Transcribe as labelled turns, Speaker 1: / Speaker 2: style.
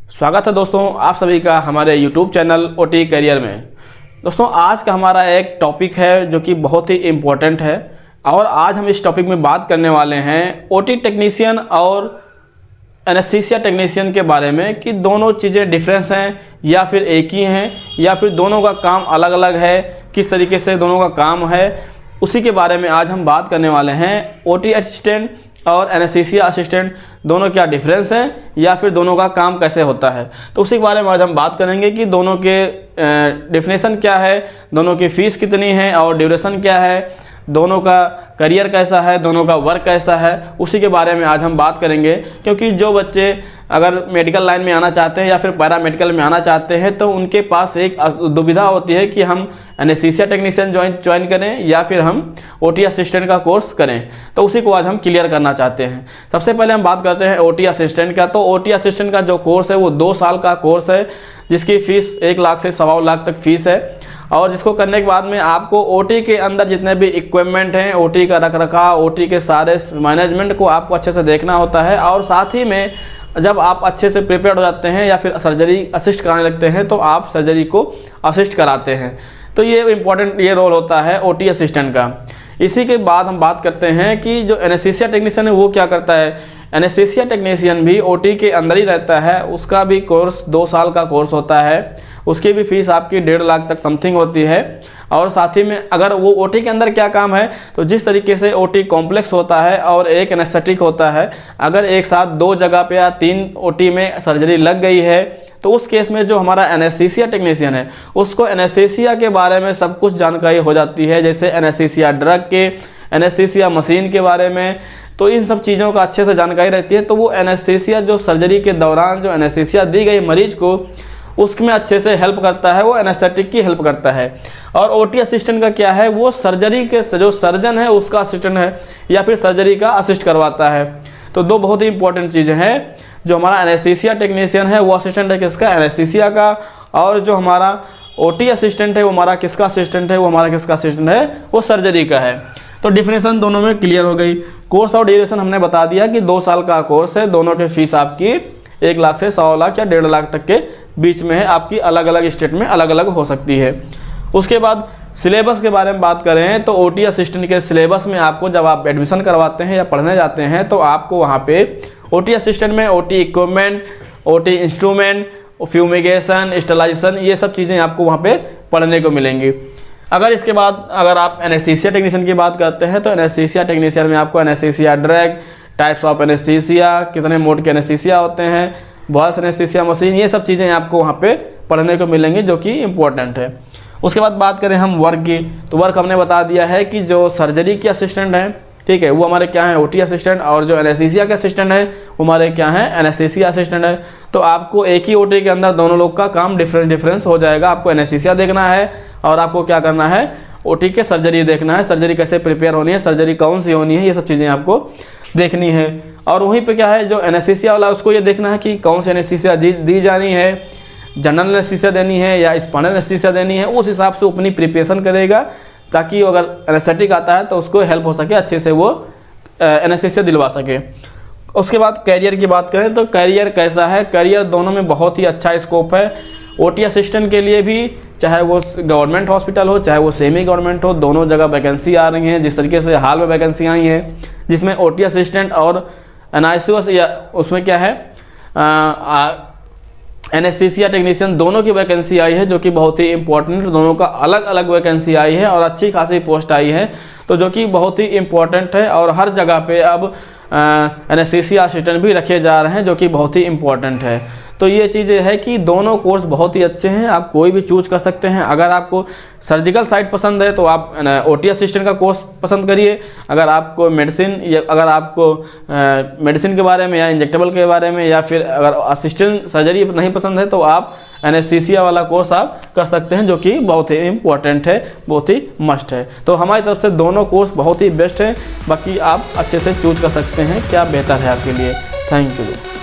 Speaker 1: स्वागत है दोस्तों आप सभी का हमारे YouTube चैनल ओटी करियर में। दोस्तों आज का हमारा एक टॉपिक है जो कि बहुत ही इम्पोर्टेंट है और आज हम इस टॉपिक में बात करने वाले हैं ओटी टेक्नीशियन और एनेस्थीसिया टेक्नीशियन के बारे में कि दोनों चीज़ें डिफरेंस हैं या फिर एक ही हैं या फिर दोनों का काम अलग अलग है, किस तरीके से दोनों का काम है, उसी के बारे में आज हम बात करने वाले हैं। ओटी असिस्टेंट और एनेस्थीसिया असिस्टेंट दोनों क्या डिफरेंस हैं या फिर दोनों का काम कैसे होता है, तो उसी के बारे में आज हम बात करेंगे कि दोनों के डेफिनेशन क्या है, दोनों की फ़ीस कितनी है और ड्यूरेशन क्या है, दोनों का करियर कैसा है, दोनों का वर्क कैसा है, उसी के बारे में आज हम बात करेंगे। क्योंकि जो बच्चे अगर मेडिकल लाइन में आना चाहते हैं या फिर पैरामेडिकल में आना चाहते हैं तो उनके पास एक दुविधा होती है कि हम एनेस्थीसिया टेक्नीशियन ज्वाइन करें या फिर हम ओटी असिस्टेंट का कोर्स करें, तो उसी को आज हम क्लियर करना चाहते हैं। सबसे पहले हम बात करते हैं ओटी असिस्टेंट का। तो ओटी असिस्टेंट का जो कोर्स है वो 2 साल का कोर्स है जिसकी फ़ीस 1 लाख से 1.25 लाख तक फ़ीस है और जिसको करने के बाद में आपको ओटी के अंदर जितने भी इक्विपमेंट हैं, ओटी का रखरखाव, ओटी के सारे मैनेजमेंट को आपको अच्छे से देखना होता है और साथ ही में जब आप अच्छे से प्रिपेयर हो जाते हैं या फिर सर्जरी असिस्ट कराने लगते हैं तो आप सर्जरी को असिस्ट कराते हैं। तो ये इम्पॉर्टेंट ये रोल होता है ओटी असिस्टेंट का। इसी के बाद हम बात करते हैं कि जो एनेस्थीसिया टेक्नीशियन है वो क्या करता है। एनेस्थीसिया टेक्नीशियन भी ओटी के अंदर ही रहता है, उसका भी कोर्स 2 साल का कोर्स होता है, उसकी भी फीस आपकी 1.5 लाख तक समथिंग होती है। और साथ ही में अगर वो ओटी के अंदर क्या काम है तो जिस तरीके से ओटी कॉम्प्लेक्स होता है और एक एनेस्थेटिक होता है, अगर एक साथ 2 जगह पे या 3 ओटी में सर्जरी लग गई है तो उस केस में जो हमारा एनेस्थीसिया टेक्नीशियन है उसको एनेस्थीसिया के बारे में सब कुछ जानकारी हो जाती है, जैसे एनेस्थीसिया ड्रग के, एनेस्थीसिया मशीन के बारे में, तो इन सब चीज़ों का अच्छे से जानकारी रहती है। तो वो एनेस्थीसिया जो सर्जरी के दौरान जो एनेस्थीसिया दी गई मरीज को उसमें अच्छे से हेल्प करता है, वो एनेस्थेटिक की हेल्प करता है। और ओटी असिस्टेंट का क्या है, वो सर्जरी के जो सर्जन है उसका असिस्टेंट है या फिर सर्जरी का असिस्ट करवाता है। तो 2 बहुत ही इंपॉर्टेंट चीज़ें हैं। जो हमारा एनेस्थीसिया टेक्नीशियन है वो असिस्टेंट है किसका, एनेस्थीसिया का, और जो हमारा ओटी असिस्टेंट है वो हमारा किसका असिस्टेंट है, वो हमारा किसका असिस्टेंट है, वो सर्जरी का है। तो डिफिनेशन दोनों में क्लियर हो गई। कोर्स और ड्यूरेशन हमने बता दिया कि 2 साल का कोर्स है, दोनों की फीस आपकी 1 लाख से 1.25 लाख या 1.5 लाख तक के बीच में है, आपकी अलग अलग स्टेट में अलग अलग हो सकती है। उसके बाद सिलेबस के बारे में बात करें तो ओटी असिस्टेंट के सिलेबस में आपको जब आप एडमिशन करवाते हैं या पढ़ने जाते हैं तो आपको वहाँ पे ओटी असिस्टेंट में OT equipment, OT instrument, fumigation, sterilisation, ये सब चीज़ें आपको वहाँ पे पढ़ने को मिलेंगी। अगर इसके बाद अगर आप एनेस्थीसिया टेक्नीशियन की बात करते हैं तो एनेस्थीसिया टेक्नीशियन में आपको anaesthesia drug, types of anaesthesia, कितने मोड के एनेस्थीसिया होते हैं, वॉइस एनेस्थीसिया मशीन, ये सब चीज़ें आपको वहाँ पे पढ़ने को मिलेंगी जो कि इम्पोर्टेंट है। उसके बाद बात करें हम वर्क की, तो वर्क हमने बता दिया है कि जो सर्जरी के असिस्टेंट हैं, ठीक है, वो हमारे क्या हैं, ओटी असिस्टेंट, और जो एनेस्थीसिया के असिस्टेंट हैं वो हमारे क्या हैं, एनेस्थीसिया असिस्टेंट है। तो आपको एक ही ओटी के अंदर दोनों लोग का काम डिफरेंस हो जाएगा। आपको एनेस्थीसिया देखना है और आपको क्या करना है, ओटी के सर्जरी देखना है, सर्जरी कैसे प्रिपेयर होनी है, सर्जरी कौन सी होनी है, ये सब चीज़ें आपको देखनी है। और वहीं पे क्या है, जो एनेस्थीसिया वाला उसको ये देखना है कि कौन सी एनेस्थीसिया दी जानी है, जनरल एनेस्थीसिया देनी है या स्पाइनल एनेस्थीसिया देनी है, उस हिसाब से अपनी प्रिपरेशन करेगा ताकि अगर एनेस्थेटिक आता है तो उसको हेल्प हो सके, अच्छे से वो एनेस्थीसिया दिलवा सके। उसके बाद कैरियर की बात करें तो कैरियर कैसा है, कैरियर दोनों में बहुत ही अच्छा स्कोप है। ओटी असिस्टेंट के लिए भी चाहे वो गवर्नमेंट हॉस्पिटल हो चाहे वो सेमी गवर्नमेंट हो, दोनों जगह वैकेंसी आ रही हैं। जिस तरीके से हाल में वैकेंसी आई हैं जिसमें ओटी असिस्टेंट और एनआईसीयू या उसमें क्या है एनेस्थीसिया टेक्नीशियन दोनों की वैकेंसी आई है जो कि बहुत ही इंपॉर्टेंट, दोनों का अलग अलग वैकेंसी आई है और अच्छी खासी पोस्ट आई है, तो जो कि बहुत ही इंपॉर्टेंट है। और हर जगह पे अब एनेस्थीसिया असिस्टेंट भी रखे जा रहे हैं जो कि बहुत ही इंपॉर्टेंट है। तो ये चीज़ें है कि दोनों कोर्स बहुत ही अच्छे हैं, आप कोई भी चूज कर सकते हैं। अगर आपको सर्जिकल साइड पसंद है तो आप ओटी असिस्टेंट का कोर्स पसंद करिए। अगर आपको मेडिसिन या अगर आपको मेडिसिन के बारे में या इंजेक्टेबल के बारे में या फिर अगर असिस्टेंट सर्जरी नहीं पसंद है तो आप एनेस्थीसिया वाला कोर्स आप कर सकते हैं जो कि बहुत ही इंपॉर्टेंट है, बहुत ही मस्ट है। तो हमारी तरफ से दोनों कोर्स बहुत ही बेस्ट है, बाकी आप अच्छे से चूज कर सकते हैं क्या बेहतर है आपके लिए। Thank you.